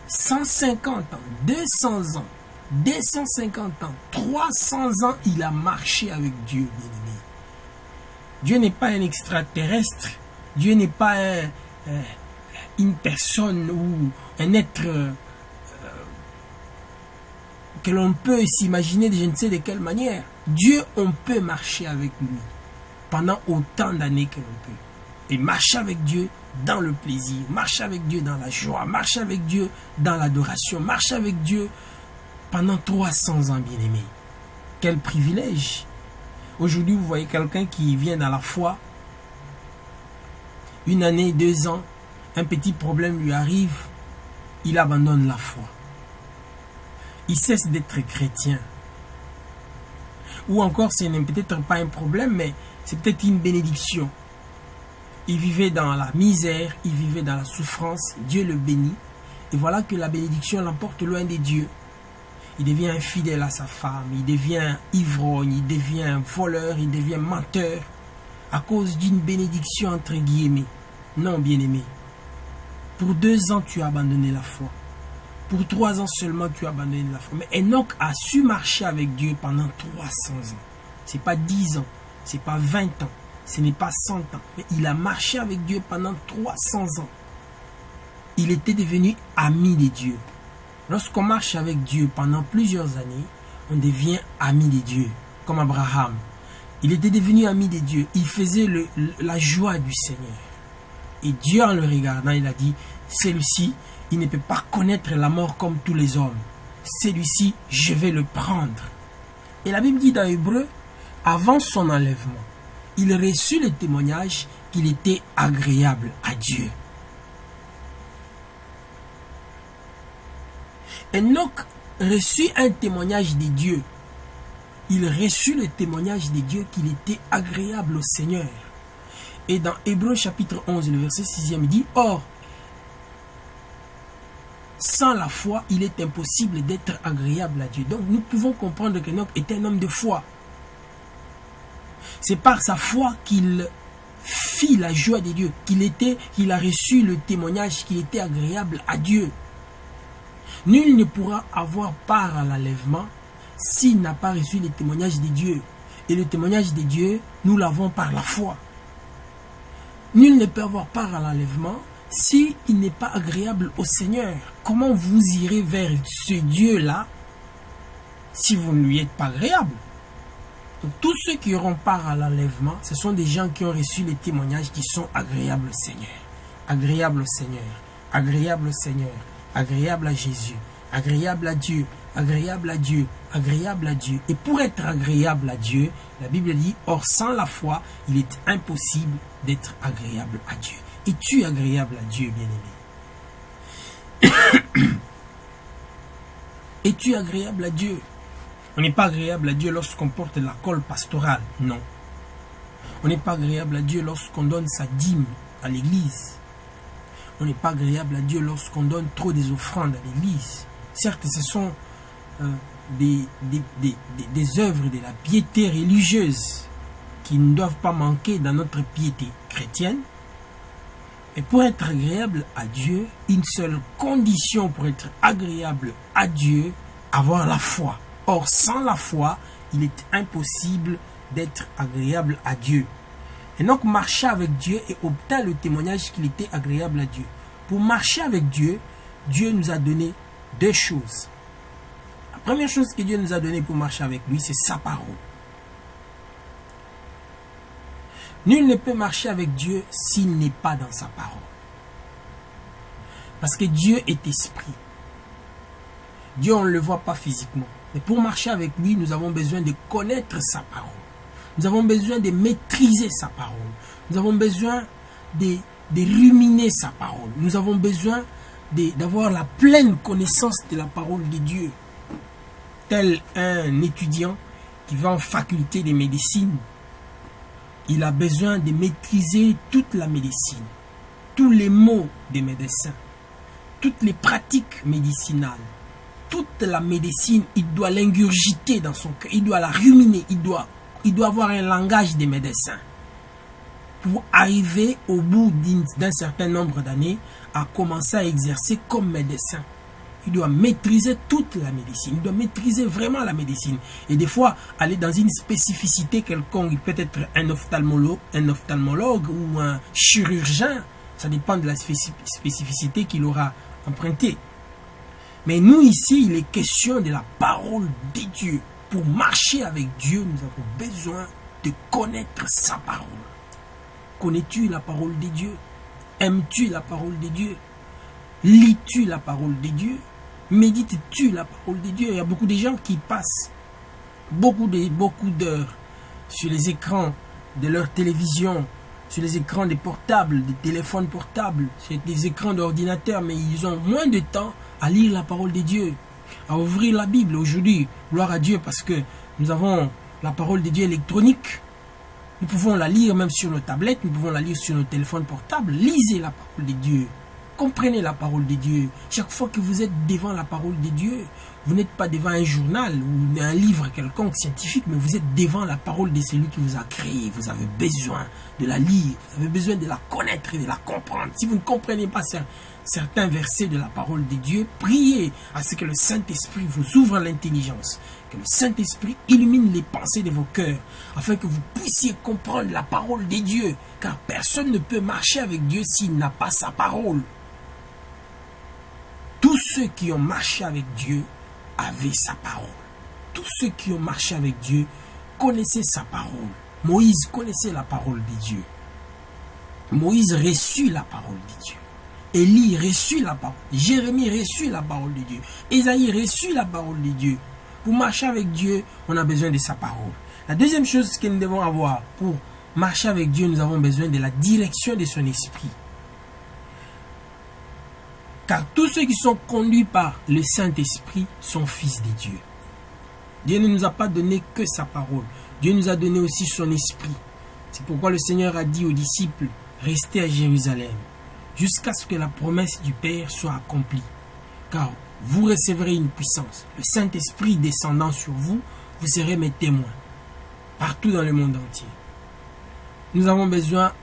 150 ans, 200 ans, 250 ans, 300 ans, il a marché avec Dieu, bien-aimé. Dieu n'est pas un extraterrestre. Dieu n'est pas une personne ou un être que l'on peut s'imaginer de je ne sais de quelle manière. Dieu, on peut marcher avec lui pendant autant d'années que l'on peut. Et marcher avec Dieu dans le plaisir, marcher avec Dieu dans la joie, marcher avec Dieu dans l'adoration, marcher avec Dieu pendant 300 ans, bien-aimé. Quel privilège! Aujourd'hui, vous voyez quelqu'un qui vient dans la foi, 1 année, 2 ans, un petit problème lui arrive, il abandonne la foi. Il cesse d'être chrétien. Ou encore, ce n'est peut-être pas un problème, mais c'est peut-être une bénédiction. Il vivait dans la misère, il vivait dans la souffrance, Dieu le bénit. Et voilà que la bénédiction l'emporte loin des dieux. Il devient infidèle à sa femme, il devient ivrogne, il devient voleur, il devient menteur à cause d'une bénédiction entre guillemets. Non, bien-aimé. Pour 2 ans, tu as abandonné la foi. Pour 3 ans seulement, tu as abandonné la foi. Mais Enoch a su marcher avec Dieu pendant 300 ans. Ce n'est pas 10 ans, ce n'est pas 20 ans, ce n'est pas 100 ans. Mais il a marché avec Dieu pendant 300 ans. Il était devenu ami de Dieu. Lorsqu'on marche avec Dieu pendant plusieurs années, on devient ami de Dieu, comme Abraham. Il était devenu ami de Dieu. Il faisait la joie du Seigneur. Et Dieu, en le regardant, il a dit, celui-ci, il ne peut pas connaître la mort comme tous les hommes. Celui-ci, je vais le prendre. Et la Bible dit dans Hébreu, avant son enlèvement, il reçut le témoignage qu'il était agréable à Dieu. Enoch reçut un témoignage de Dieu. Il reçut le témoignage de Dieu qu'il était agréable au Seigneur. Et dans Hébreux chapitre 11, le verset 6e, il dit, or, sans la foi, il est impossible d'être agréable à Dieu. Donc nous pouvons comprendre qu'Enoch était un homme de foi. C'est par sa foi qu'il fit la joie de Dieu, qu'il a reçu le témoignage qu'il était agréable à Dieu. Nul ne pourra avoir part à l'enlèvement s'il n'a pas reçu le témoignage de Dieu. Et le témoignage de Dieu, nous l'avons par la foi. Nul ne peut avoir part à l'enlèvement s'il n'est pas agréable au Seigneur. Comment vous irez vers ce Dieu-là si vous ne lui êtes pas agréable? Donc, tous ceux qui auront part à l'enlèvement, ce sont des gens qui ont reçu les témoignages qui sont agréables au Seigneur. Agréable au Seigneur. Agréable au Seigneur. Agréable à Jésus, agréable à Dieu, agréable à Dieu, agréable à Dieu. Et pour être agréable à Dieu, la Bible dit, or sans la foi, il est impossible d'être agréable à Dieu. Es-tu agréable à Dieu, bien-aimé? Es-tu agréable à Dieu? On n'est pas agréable à Dieu lorsqu'on porte la colle pastorale, non. On n'est pas agréable à Dieu lorsqu'on donne sa dîme à l'église. On n'est pas agréable à Dieu lorsqu'on donne trop des offrandes à l'église. Certes, ce sont des œuvres de la piété religieuse qui ne doivent pas manquer dans notre piété chrétienne. Et pour être agréable à Dieu, une seule condition pour être agréable à Dieu, avoir la foi. Or, sans la foi, il est impossible d'être agréable à Dieu. Enoch marcha avec Dieu et obtint le témoignage qu'il était agréable à Dieu. Pour marcher avec Dieu, Dieu nous a donné 2 choses. La première chose que Dieu nous a donnée pour marcher avec lui, c'est sa parole. Nul ne peut marcher avec Dieu s'il n'est pas dans sa parole. Parce que Dieu est esprit. Dieu, on ne le voit pas physiquement. Mais pour marcher avec lui, nous avons besoin de connaître sa parole. Nous avons besoin de maîtriser sa parole. Nous avons besoin de ruminer sa parole. Nous avons besoin d'avoir la pleine connaissance de la parole de Dieu. Tel un étudiant qui va en faculté de médecine, il a besoin de maîtriser toute la médecine, tous les mots des médecins, toutes les pratiques médicinales, toute la médecine, il doit l'ingurgiter dans son cœur, il doit la ruminer, il doit avoir un langage des médecins pour arriver au bout d'un certain nombre d'années à commencer à exercer comme médecin. Il doit maîtriser toute la médecine, il doit maîtriser vraiment la médecine. Et des fois, aller dans une spécificité quelconque, il peut être un ophtalmologue ou un chirurgien, ça dépend de la spécificité qu'il aura empruntée. Mais nous ici, il est question de la parole de Dieu. Pour marcher avec Dieu, nous avons besoin de connaître sa parole. Connais-tu la parole de Dieu? Aimes-tu la parole de Dieu? Lis-tu la parole de Dieu? Médites-tu la parole de Dieu? Il y a beaucoup de gens qui passent beaucoup d'heures sur les écrans de leur télévision, sur les écrans des portables, des téléphones portables, sur des écrans d'ordinateur, mais ils ont moins de temps à lire la parole de Dieu, à ouvrir la Bible. Aujourd'hui, gloire à Dieu, parce que nous avons la parole de Dieu électronique. Nous pouvons la lire même sur nos tablettes, nous pouvons la lire sur nos téléphones portables. Lisez la parole de Dieu. Comprenez la parole de Dieu. Chaque fois que vous êtes devant la parole de Dieu, vous n'êtes pas devant un journal ou un livre quelconque scientifique, mais vous êtes devant la parole de celui qui vous a créé. Vous avez besoin de la lire, vous avez besoin de la connaître et de la comprendre. Si vous ne comprenez pas certains versets de la parole de Dieu, priez à ce que le Saint-Esprit vous ouvre l'intelligence, que le Saint-Esprit illumine les pensées de vos cœurs, afin que vous puissiez comprendre la parole de Dieu, car personne ne peut marcher avec Dieu s'il n'a pas sa parole. Tous ceux qui ont marché avec Dieu avaient sa parole. Tous ceux qui ont marché avec Dieu connaissaient sa parole. Moïse connaissait la parole de Dieu. Moïse reçut la parole de Dieu. Élie reçut la parole. Jérémie reçut la parole de Dieu. Ésaïe reçut la parole de Dieu. Pour marcher avec Dieu, on a besoin de sa parole. La deuxième chose que nous devons avoir pour marcher avec Dieu, nous avons besoin de la direction de son esprit. Car tous ceux qui sont conduits par le Saint-Esprit sont fils de Dieu. Dieu ne nous a pas donné que sa parole. Dieu nous a donné aussi son esprit. C'est pourquoi le Seigneur a dit aux disciples, restez à Jérusalem, jusqu'à ce que la promesse du Père soit accomplie. Car vous recevrez une puissance. Le Saint-Esprit descendant sur vous, vous serez mes témoins, partout dans le monde entier. Nous avons besoin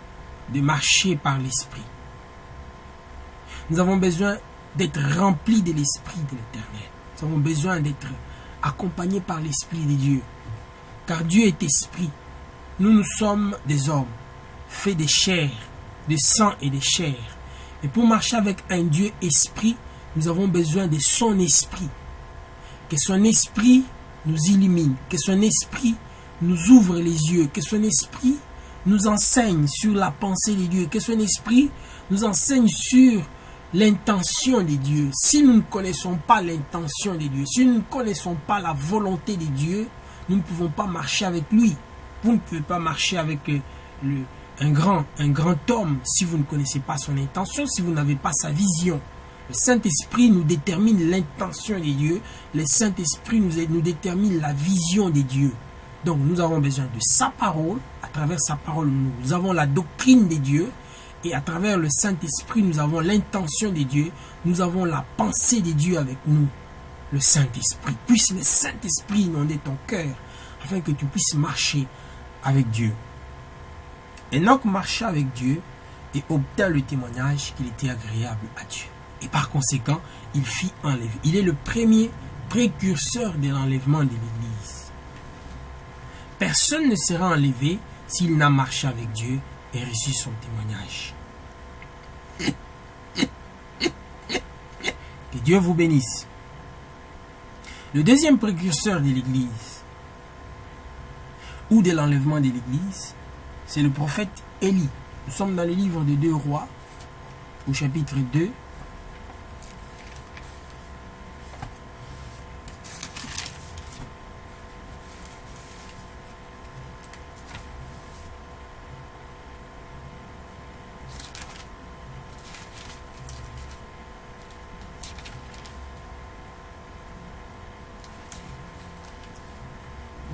de marcher par l'Esprit. Nous avons besoin d'être remplis de l'Esprit de l'Éternel. Nous avons besoin d'être accompagnés par l'Esprit de Dieu. Car Dieu est Esprit. Nous sommes des hommes, faits de chair, de sang et de chair. Et pour marcher avec un Dieu Esprit, nous avons besoin de son Esprit. Que son Esprit nous illumine, que son Esprit nous ouvre les yeux, que son Esprit nous enseigne sur la pensée de Dieu, que son Esprit nous enseigne sur l'intention de Dieu. Si nous ne connaissons pas l'intention de Dieu, si nous ne connaissons pas la volonté de Dieu, nous ne pouvons pas marcher avec lui. Vous ne pouvez pas marcher avec un grand homme si vous ne connaissez pas son intention, si vous n'avez pas sa vision. Le Saint-Esprit nous détermine l'intention de Dieu. Le Saint-Esprit nous détermine la vision de Dieu. Donc nous avons besoin de sa parole. À travers sa parole, nous avons la doctrine de Dieu. Et à travers le Saint-Esprit, nous avons l'intention de Dieu. Nous avons la pensée de Dieu avec nous. Le Saint-Esprit. Puisse le Saint-Esprit inonder ton cœur afin que tu puisses marcher avec Dieu. Enoch marcha avec Dieu et obtint le témoignage qu'il était agréable à Dieu. Et par conséquent, il fit enlever. Il est le premier précurseur de l'enlèvement de l'Église. Personne ne sera enlevé s'il n'a marché avec Dieu et reçu son témoignage. Que Dieu vous bénisse. Le deuxième précurseur de l'Église ou de l'enlèvement de l'Église, c'est le prophète Élie. Nous sommes dans le livre de 2 Rois, au chapitre 2.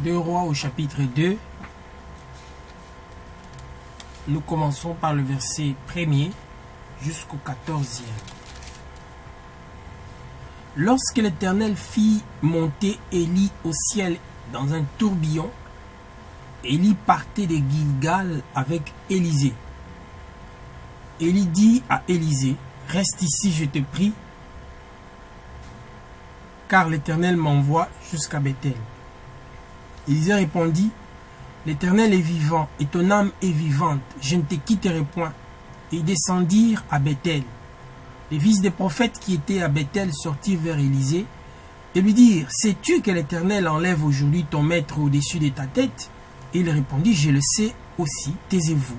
2 Rois au chapitre 2. Nous commençons par le verset 1er jusqu'au 14e. Lorsque l'Éternel fit monter Élie au ciel dans un tourbillon, Élie partait de Gilgal avec Élisée. Élie dit à Élisée, « Reste ici, je te prie, car l'Éternel m'envoie jusqu'à Bethel. » Élisée répondit, « L'Éternel est vivant et ton âme est vivante, je ne te quitterai point. » Et ils descendirent à Bethel. Les fils des prophètes qui étaient à Bethel sortirent vers Élisée et lui dirent, « Sais-tu que l'Éternel enlève aujourd'hui ton maître au-dessus de ta tête ?» Et il répondit, « Je le sais aussi, taisez-vous. »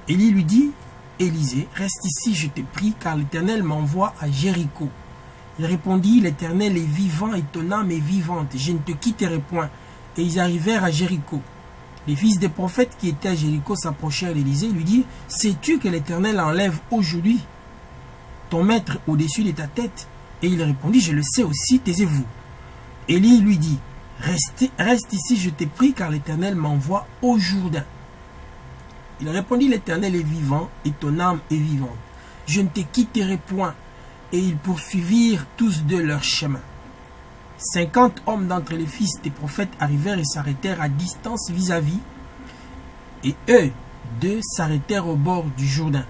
Élie lui dit, « Élisée, reste ici, je te prie, car l'Éternel m'envoie à Jéricho. » Il répondit, « L'Éternel est vivant et ton âme est vivante, je ne te quitterai point. » Et ils arrivèrent à Jéricho. Les fils des prophètes qui étaient à Jéricho s'approchèrent d'Élisée et lui dirent, « Sais-tu que l'Éternel enlève aujourd'hui ton maître au-dessus de ta tête ?» Et il répondit, « Je le sais aussi, taisez-vous. » Élie lui dit, « Reste ici, je te prie, car l'Éternel m'envoie au Jourdain. » Il répondit, « L'Éternel est vivant et ton âme est vivante. Je ne te quitterai point. » Et ils poursuivirent tous deux leur chemin. 50 hommes d'entre les fils des prophètes arrivèrent et s'arrêtèrent à distance vis-à-vis. Et eux, deux, s'arrêtèrent au bord du Jourdain.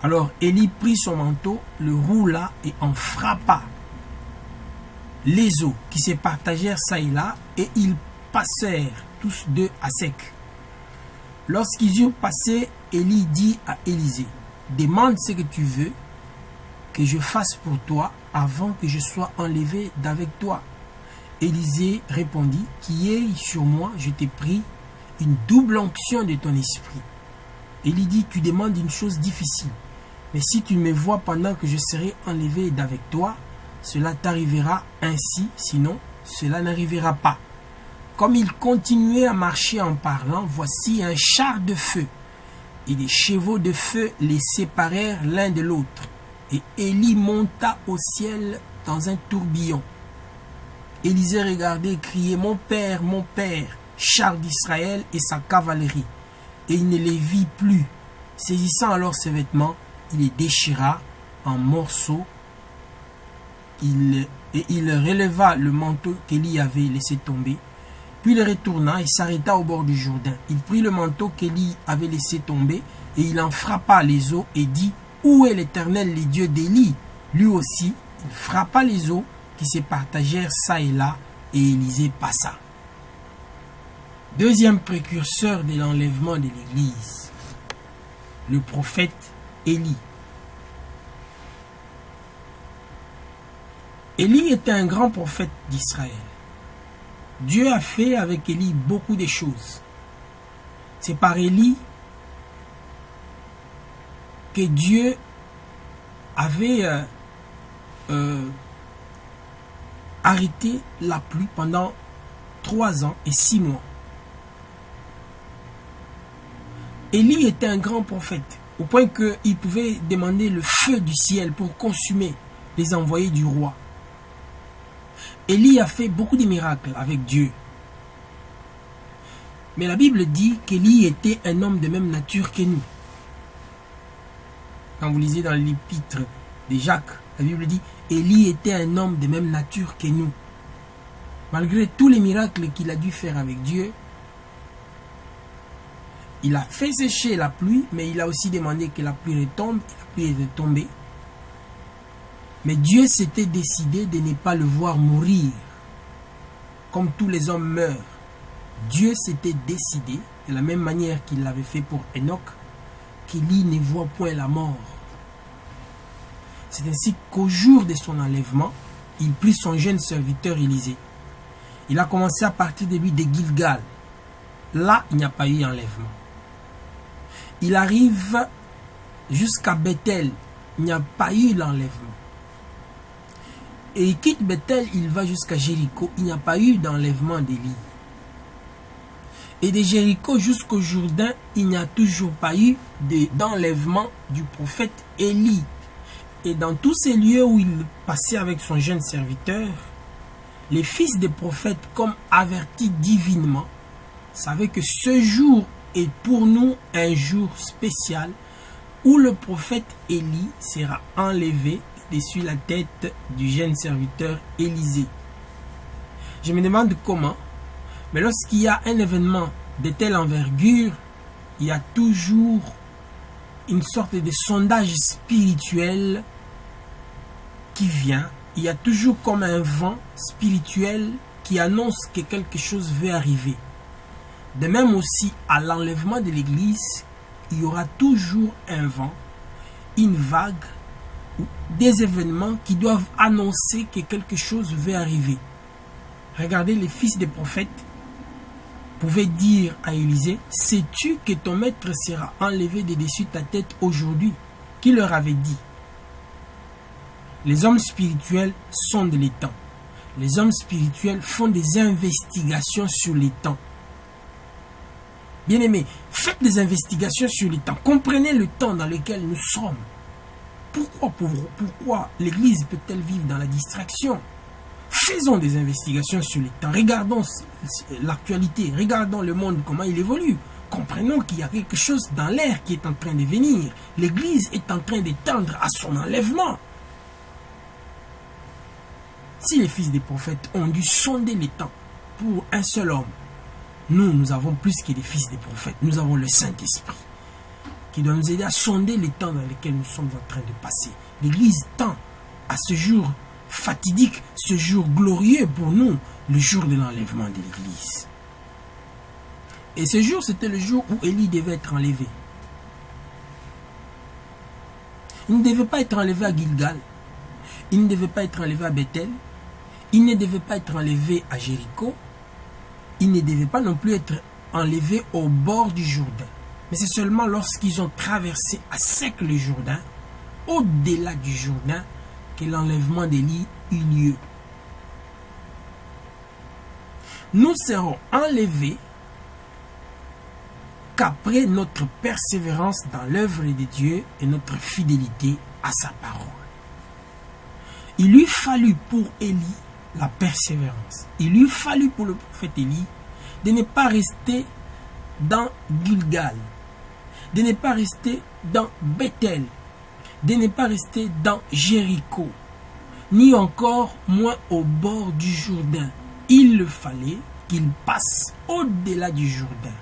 Alors Élie prit son manteau, le roula et en frappa les eaux qui se partagèrent çà et là, et ils passèrent tous deux à sec. Lorsqu'ils eurent passé, Élie dit à Élisée, « Demande ce que tu veux que je fasse pour toi avant que je sois enlevé d'avec toi. » Élisée répondit, « Qui est sur moi, je t'ai pris une double onction de ton esprit. » Élie dit, « Tu demandes une chose difficile, mais si tu me vois pendant que je serai enlevé d'avec toi, cela t'arrivera ainsi, sinon cela n'arrivera pas. » Comme il continuait à marcher en parlant, voici un char de feu et des chevaux de feu les séparèrent l'un de l'autre. Et Élie monta au ciel dans un tourbillon. Élisée regardait et criait, mon père, char d'Israël et sa cavalerie. » Et il ne les vit plus. Saisissant alors ses vêtements, il les déchira en morceaux. Et il releva le manteau qu'Élie avait laissé tomber. Puis il retourna et s'arrêta au bord du Jourdain. Il prit le manteau qu'Élie avait laissé tomber et il en frappa les eaux et dit, « Où est l'Éternel, les dieux d'Élie ?» Lui aussi, il frappa les eaux qui se partagèrent çà et là, et Élisée passa. Deuxième précurseur de l'enlèvement de l'Église, le prophète Élie. Élie était un grand prophète d'Israël. Dieu a fait avec Élie beaucoup de choses. C'est par Élie que Dieu avait arrêté la pluie pendant 3 ans et 6 mois. Élie était un grand prophète, au point qu'il pouvait demander le feu du ciel pour consumer les envoyés du roi. Élie a fait beaucoup de miracles avec Dieu. Mais la Bible dit qu'Élie était un homme de même nature que nous. Quand vous lisez dans l'épître de Jacques, la Bible dit Élie était un homme de même nature que nous. Malgré tous les miracles qu'il a dû faire avec Dieu, il a fait sécher la pluie, mais il a aussi demandé que la pluie retombe, et la pluie est tombée. Mais Dieu s'était décidé de ne pas le voir mourir, comme tous les hommes meurent. Dieu s'était décidé, de la même manière qu'il l'avait fait pour Enoch, qu'Élie ne voit point la mort. C'est ainsi qu'au jour de son enlèvement, il prit son jeune serviteur Élisée. Il a commencé à partir de lui de Gilgal. Là, il n'y a pas eu enlèvement. Il arrive jusqu'à Bethel. Il n'y a pas eu l'enlèvement. Et il quitte Bethel, il va jusqu'à Jéricho. Il n'y a pas eu d'enlèvement d'Élie. Et de Jéricho jusqu'au Jourdain, il n'y a toujours pas eu d'enlèvement du prophète Élie. Et dans tous ces lieux où il passait avec son jeune serviteur, les fils des prophètes, comme avertis divinement, savaient que ce jour est pour nous un jour spécial où le prophète Élie sera enlevé dessus la tête du jeune serviteur Élisée. Je me demande comment, mais lorsqu'il y a un événement de telle envergure, il y a toujours une sorte de sondage spirituel qui vient. Il y a toujours comme un vent spirituel qui annonce que quelque chose va arriver. De même aussi, à l'enlèvement de l'Église, il y aura toujours un vent, une vague, des événements qui doivent annoncer que quelque chose va arriver. Regardez, les fils des prophètes pouvaient dire à Élisée, sais-tu que ton maître sera enlevé de dessus ta tête aujourd'hui? Qui leur avait dit? Les hommes spirituels sondent les temps. Les hommes spirituels font des investigations sur les temps. Bien-aimés, faites des investigations sur les temps. Comprenez le temps dans lequel nous sommes. Pourquoi l'Église peut-elle vivre dans la distraction? Faisons des investigations sur les temps. Regardons l'actualité. Regardons le monde, comment il évolue. Comprenons qu'il y a quelque chose dans l'air qui est en train de venir. L'Église est en train de tendre à son enlèvement. Si les fils des prophètes ont dû sonder les temps pour un seul homme, nous avons plus que des fils des prophètes. Nous avons le Saint-Esprit qui doit nous aider à sonder les temps dans lesquels nous sommes en train de passer. L'Église tend à ce jour fatidique, ce jour glorieux pour nous, le jour de l'enlèvement de l'Église. Et ce jour, c'était le jour où Élie devait être enlevé. Il ne devait pas être enlevé à Gilgal. Il ne devait pas être enlevé à Bethel. Il ne devait pas être enlevé à Jéricho. Il ne devait pas non plus être enlevé au bord du Jourdain. Mais c'est seulement lorsqu'ils ont traversé à sec le Jourdain, au-delà du Jourdain, que l'enlèvement d'Élie eut lieu. Nous serons enlevés qu'après notre persévérance dans l'œuvre de Dieu et notre fidélité à sa parole. Il lui fallut pour Élie la persévérance. Il lui fallut pour le prophète Élie de ne pas rester dans Gilgal, de ne pas rester dans Bethel, de ne pas rester dans Jéricho, ni encore moins au bord du Jourdain. Il le fallait qu'il passe au-delà du Jourdain.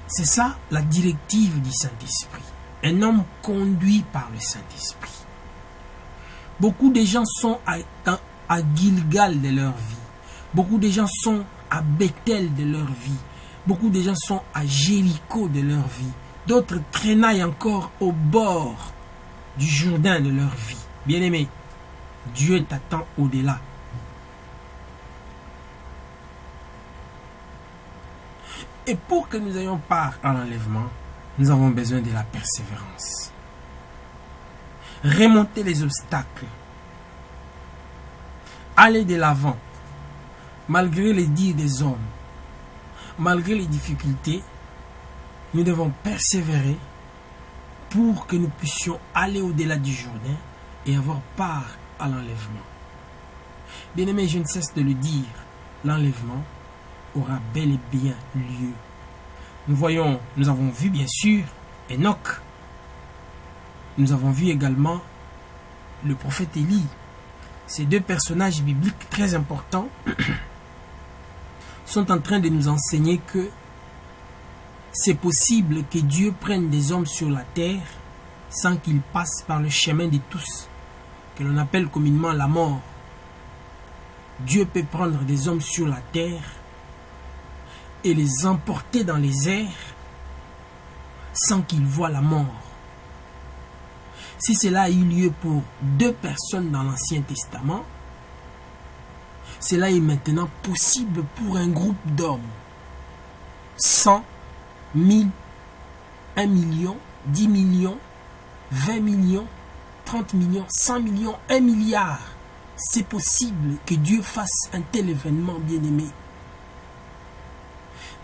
C'est ça la directive du Saint-Esprit. Un homme conduit par le Saint-Esprit. Beaucoup de gens sont à Gilgal de leur vie. Beaucoup de gens sont à Bethel de leur vie. Beaucoup de gens sont à Jéricho de leur vie. D'autres traînaillent encore au bord du Jourdain de leur vie. Bien-aimé, Dieu t'attend au-delà. Et pour que nous ayons part à l'enlèvement, nous avons besoin de la persévérance. Remonter les obstacles. Aller de l'avant, malgré les dires des hommes, malgré les difficultés, nous devons persévérer pour que nous puissions aller au-delà du Jourdain et avoir part à l'enlèvement. Bien-aimé, je ne cesse de le dire, l'enlèvement aura bel et bien lieu. Nous avons vu bien sûr Enoch. Nous avons vu également le prophète Élie. Ces deux personnages bibliques très importants sont en train de nous enseigner que c'est possible que Dieu prenne des hommes sur la terre sans qu'ils passent par le chemin de tous, que l'on appelle communément la mort. Dieu peut prendre des hommes sur la terre et les emporter dans les airs sans qu'ils voient la mort. Si cela a eu lieu pour 2 personnes dans l'Ancien Testament, cela est maintenant possible pour un groupe d'hommes. 100, 1000, 1 million, 10 millions, 20 millions, 30 millions, 100 millions, 1 milliard. C'est possible que Dieu fasse un tel événement, bien-aimé.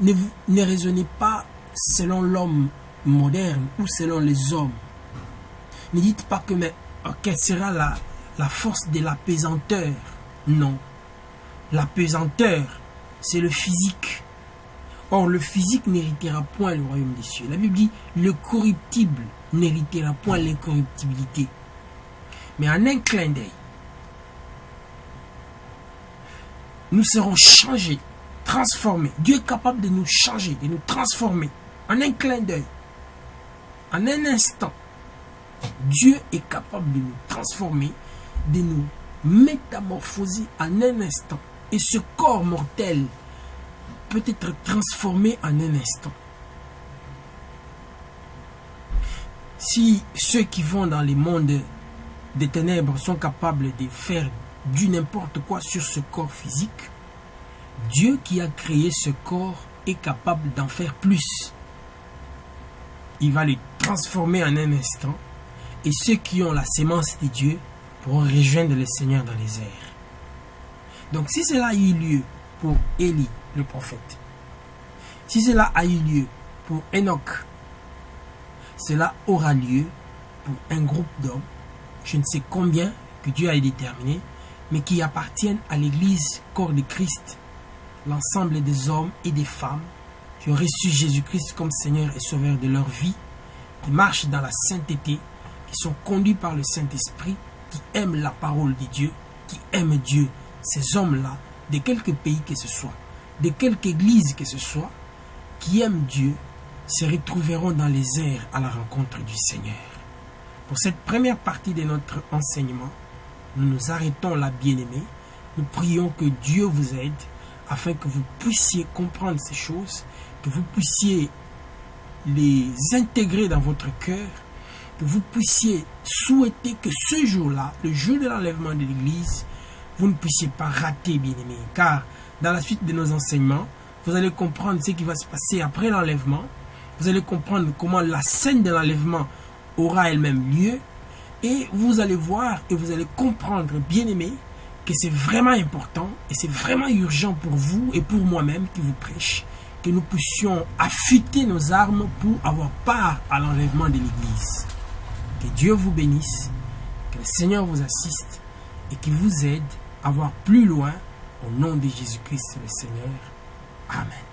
Ne raisonnez pas selon l'homme moderne ou selon les hommes. Ne dites pas que quelle sera la force de la pesanteur. Non. la pesanteur, c'est le physique. Or, le physique n'héritera point le royaume des cieux. La Bible dit, le corruptible n'héritera point l'incorruptibilité. Mais en un clin d'œil, nous serons changés, transformés. Dieu est capable de nous changer, de nous transformer. En un clin d'œil, en un instant, Dieu est capable de nous transformer, de nous métamorphoser en un instant. Et ce corps mortel peut être transformé en un instant. Si ceux qui vont dans les mondes des ténèbres sont capables de faire du n'importe quoi sur ce corps physique, Dieu qui a créé ce corps est capable d'en faire plus. Il va le transformer en un instant, et ceux qui ont la sémence de Dieu pourront rejoindre le Seigneur dans les airs. Donc si cela a eu lieu pour Élie, le prophète, si cela a eu lieu pour Enoch, cela aura lieu pour un groupe d'hommes, je ne sais combien que Dieu a déterminé, mais qui appartiennent à l'église corps de Christ, l'ensemble des hommes et des femmes qui ont reçu Jésus-Christ comme Seigneur et Sauveur de leur vie, qui marchent dans la sainteté, qui sont conduits par le Saint-Esprit, qui aiment la parole de Dieu, qui aiment Dieu. Ces hommes-là, de quelque pays que ce soit, de quelque église que ce soit, qui aiment Dieu, se retrouveront dans les airs à la rencontre du Seigneur. Pour cette première partie de notre enseignement, nous nous arrêtons là, bien-aimés. Nous prions que Dieu vous aide afin que vous puissiez comprendre ces choses, que vous puissiez les intégrer dans votre cœur, que vous puissiez souhaiter que ce jour-là, le jour de l'enlèvement de l'Église, vous ne puissiez pas rater, bien-aimés. Car dans la suite de nos enseignements, vous allez comprendre ce qui va se passer après l'enlèvement. Vous allez comprendre comment la scène de l'enlèvement aura elle-même lieu. Et vous allez voir et vous allez comprendre, bien-aimés, que c'est vraiment important et c'est vraiment urgent pour vous et pour moi-même qui vous prêche, que nous puissions affûter nos armes pour avoir part à l'enlèvement de l'Église. Que Dieu vous bénisse, que le Seigneur vous assiste et qu'il vous aide à voir plus loin au nom de Jésus-Christ le Seigneur. Amen.